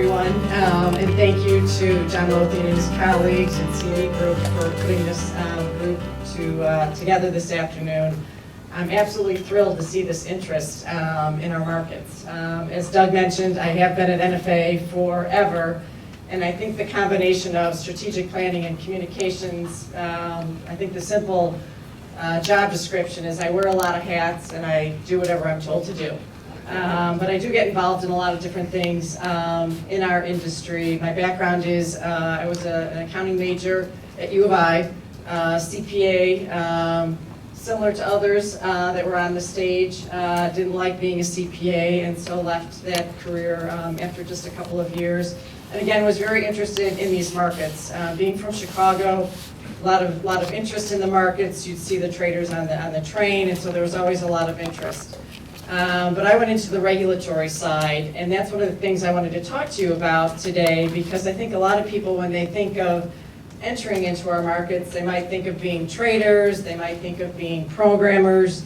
everyone, and thank you to John Lothian and his colleagues and CD Group for putting this group together this afternoon. I'm absolutely thrilled to see this interest in our markets. As Doug mentioned, I have been at NFA forever, and I think the combination of strategic planning and communications, I think the simple job description is I wear a lot of hats and I do whatever I'm told to do. But I do get involved in a lot of different things in our industry. My background is I was an accounting major at U of I, CPA, similar to others that were on the stage. Didn't like being a CPA and so left that career after just a couple of years. And again, was very interested in these markets. Being from Chicago, a lot of interest in the markets. You'd see the traders on the train, and so there was always a lot of interest. But I went into the regulatory side, and that's one of the things I wanted to talk to you about today, because I think a lot of people, when they think of entering into our markets, they might think of being traders, they might think of being programmers,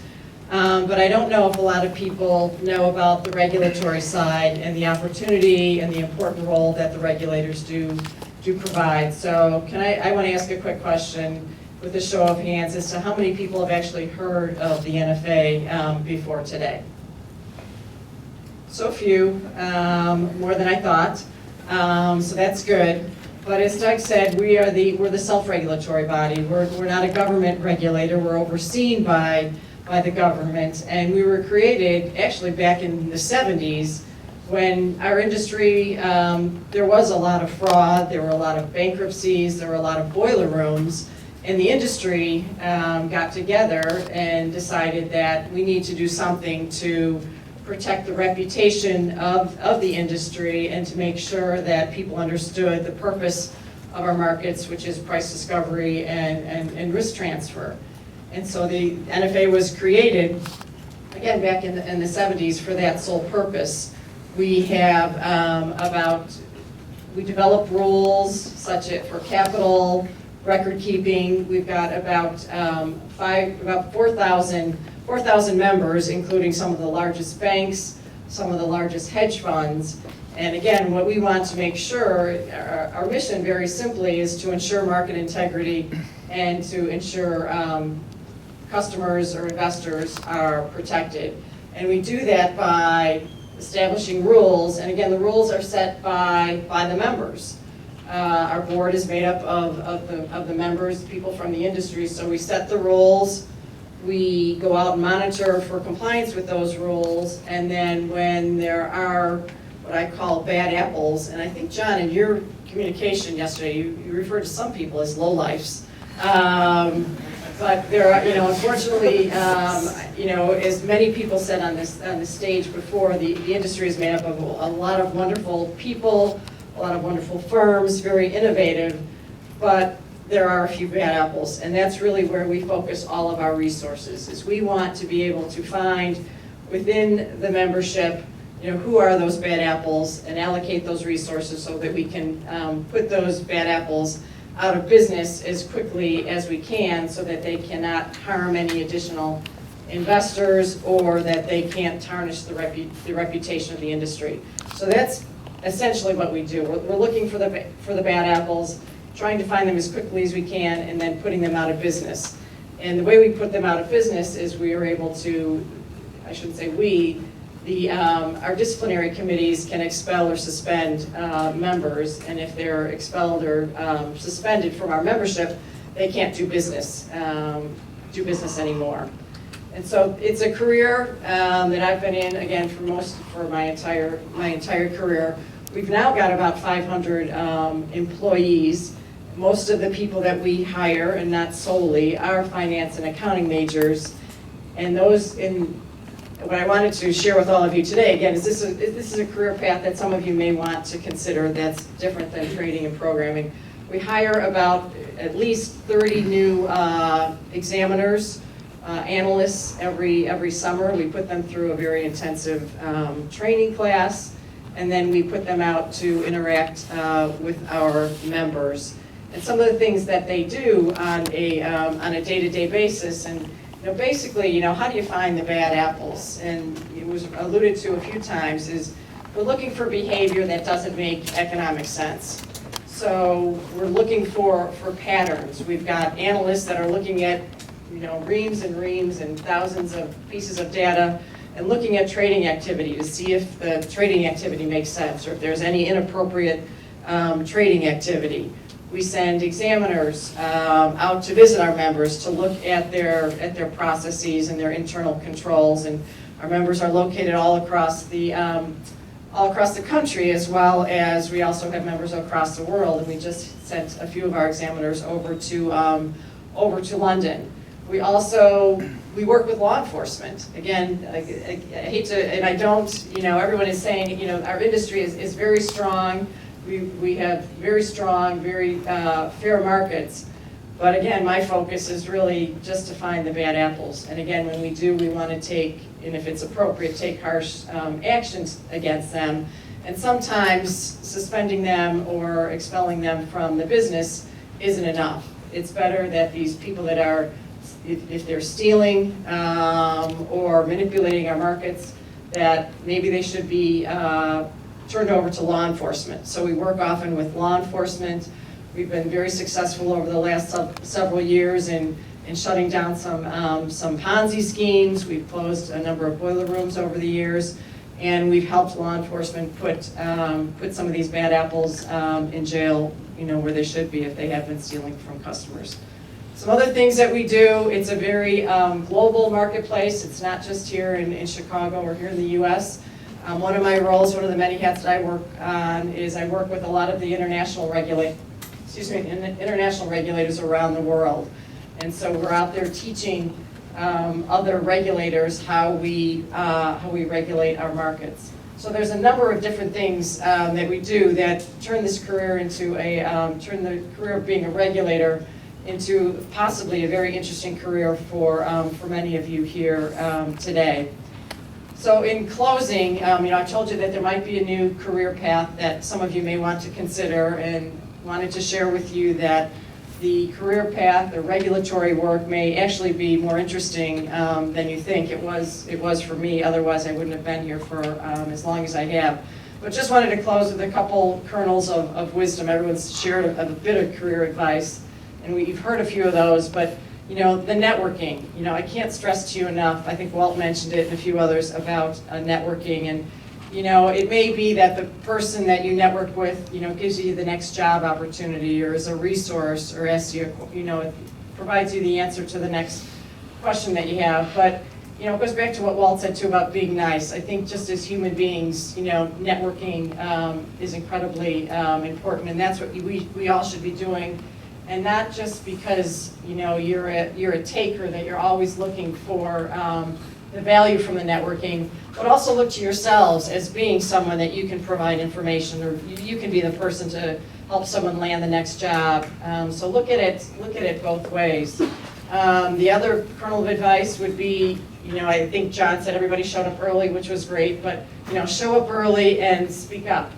but I don't know if a lot of people know about the regulatory side and the opportunity and the important role that the regulators do provide. So I want to ask a quick question with a show of hands as to how many people have actually heard of the NFA before today. So few, more than I thought, so that's good. But as Doug said, we're the self-regulatory body. We're not a government regulator. We're overseen by the government, and we were created actually back in the 70s when our industry, there was a lot of fraud, there were a lot of bankruptcies, there were a lot of boiler rooms, and the industry got together and decided that we need to do something to protect the reputation of the industry and to make sure that people understood the purpose of our markets, which is price discovery and risk transfer. And so the NFA was created, again, back in the 70s for that sole purpose. We have we develop rules such as for capital, record keeping. We've got about 4,000 members, including some of the largest banks, some of the largest hedge funds. And again, what we want to make sure, our mission very simply is to ensure market integrity and to ensure customers or investors are protected. And we do that by establishing rules, and again, the rules are set by the members. Our board is made up of the members, people from the industry, so we set the rules, we go out and monitor for compliance with those rules, and then when there are what I call bad apples, and I think, John, in your communication yesterday, you referred to some people as lowlifes. But there are, unfortunately, as many people said on the stage before, the industry is made up of a lot of wonderful people, a lot of wonderful firms, very innovative, but there are a few bad apples, and that's really where we focus all of our resources, is we want to be able to find within the membership, who are those bad apples and allocate those resources so that we can put those bad apples out of business as quickly as we can so that they cannot harm any additional investors or that they can't tarnish the reputation of the industry. So that's essentially what we do. We're looking for the bad apples, trying to find them as quickly as we can, and then putting them out of business. And the way we put them out of business is we are able to, I shouldn't say we, our disciplinary committees can expel or suspend members, and if they're expelled or suspended from our membership, they can't do business anymore. And so it's a career that I've been in, again, for my entire career. We've now got about 500 employees. Most of the people that we hire, and not solely, are finance and accounting majors, and what I wanted to share with all of you today, again, is this is a career path that some of you may want to consider that's different than trading and programming. We hire about at least 30 new examiners, analysts every summer. We put them through a very intensive training class, and then we put them out to interact with our members. And some of the things that they do on a day-to-day basis, and basically, how do you find the bad apples? And it was alluded to a few times, is we're looking for behavior that doesn't make economic sense. So we're looking for patterns. We've got analysts that are looking at reams and reams and thousands of pieces of data and looking at trading activity to see if the trading activity makes sense or if there's any inappropriate trading activity. We send examiners out to visit our members to look at their processes and their internal controls, and our members are located all across the country, as well as we also have members across the world, and we just sent a few of our examiners over to London. We work with law enforcement. Again, I hate to, and I don't, everyone is saying, our industry is very strong. We have very strong, very fair markets. But again, my focus is really just to find the bad apples. And again, when we do, we want to take, and if it's appropriate, take harsh actions against them. And sometimes suspending them or expelling them from the business isn't enough. It's better that these people that are, if they're stealing or manipulating our markets, that maybe they should be turned over to law enforcement. So we work often with law enforcement. We've been very successful over the last several years in shutting down some Ponzi schemes. We've closed a number of boiler rooms over the years, and we've helped law enforcement put some of these bad apples in jail, where they should be if they have been stealing from customers. Some other things that we do, it's a very global marketplace. It's not just here in Chicago or here in the US. One of my roles, one of the many hats that I work on, is I work with a lot of the international regulators around the world. And so we're out there teaching other regulators how we regulate our markets. So there's a number of different things that we do that turn this career into turn the career of being a regulator into possibly a very interesting career for many of you here today. So in closing, I told you that there might be a new career path that some of you may want to consider, and wanted to share with you that the career path, the regulatory work, may actually be more interesting than you think. It was for me, otherwise I wouldn't have been here for as long as I have. But just wanted to close with a couple kernels of wisdom. Everyone's shared a bit of career advice, and you've heard a few of those, but the networking, I can't stress to you enough, I think Walt mentioned it and a few others about networking, and it may be that the person that you network with, gives you the next job opportunity or is a resource or asks you, it provides you the answer to the next question that you have. But, it goes back to what Walt said too about being nice. I think just as human beings, networking is incredibly important, and that's what we all should be doing. And not just because, you're a taker, that you're always looking for the value from the networking, but also look to yourselves as being someone that you can provide information, or you can be the person to help someone land the next job. So look at it both ways. The other kernel of advice would be, I think John said everybody showed up early, which was great, but show up early and speak up.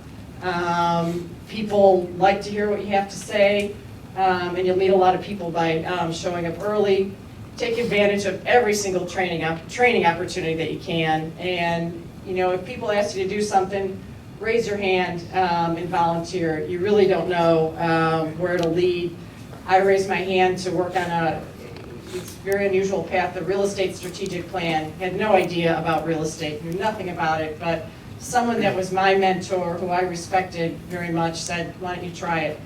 People like to hear what you have to say, and you'll meet a lot of people by showing up early. Take advantage of every single training opportunity that you can, and if people ask you to do something, raise your hand and volunteer. You really don't know where it'll lead. I raised my hand to work on it's a very unusual path, the real estate strategic plan. Had no idea about real estate, knew nothing about it, but someone that was my mentor, who I respected very much, said, why don't you try it?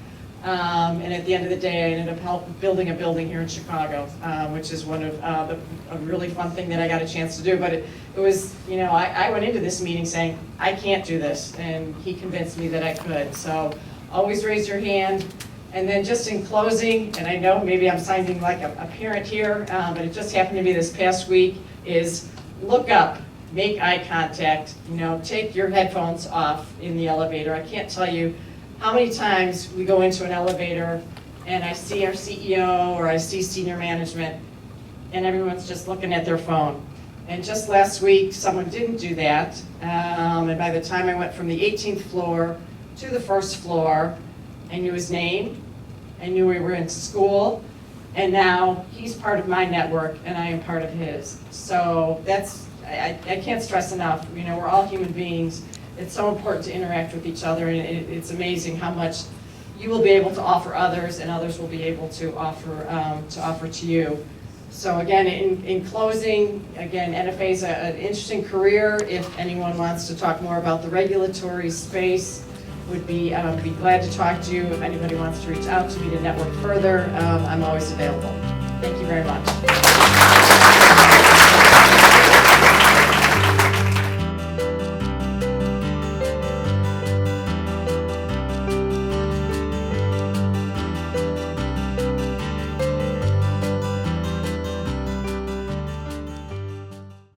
And at the end of the day, I ended up building a building here in Chicago, which is one of a really fun thing that I got a chance to do. But it was, I went into this meeting saying, I can't do this, and he convinced me that I could. So always raise your hand. And then just in closing, and I know maybe I'm sounding like a parent here, but it just happened to be this past week, is look up, make eye contact, take your headphones off in the elevator. I can't tell you how many times we go into an elevator and I see our CEO or I see senior management and everyone's just looking at their phone. And just last week, someone didn't do that. And by the time I went from the 18th floor to the first floor, I knew his name, I knew we were in school, and now he's part of my network and I am part of his. So I can't stress enough, we're all human beings. it's so important to interact with each other, and it's amazing how much you will be able to offer others, and others will be able to offer to you. So again, in closing, again, NFA is an interesting career. If anyone wants to talk more about the regulatory space, would be glad to talk to you. If anybody wants to reach out to me to network further, I'm always available. Thank you very much.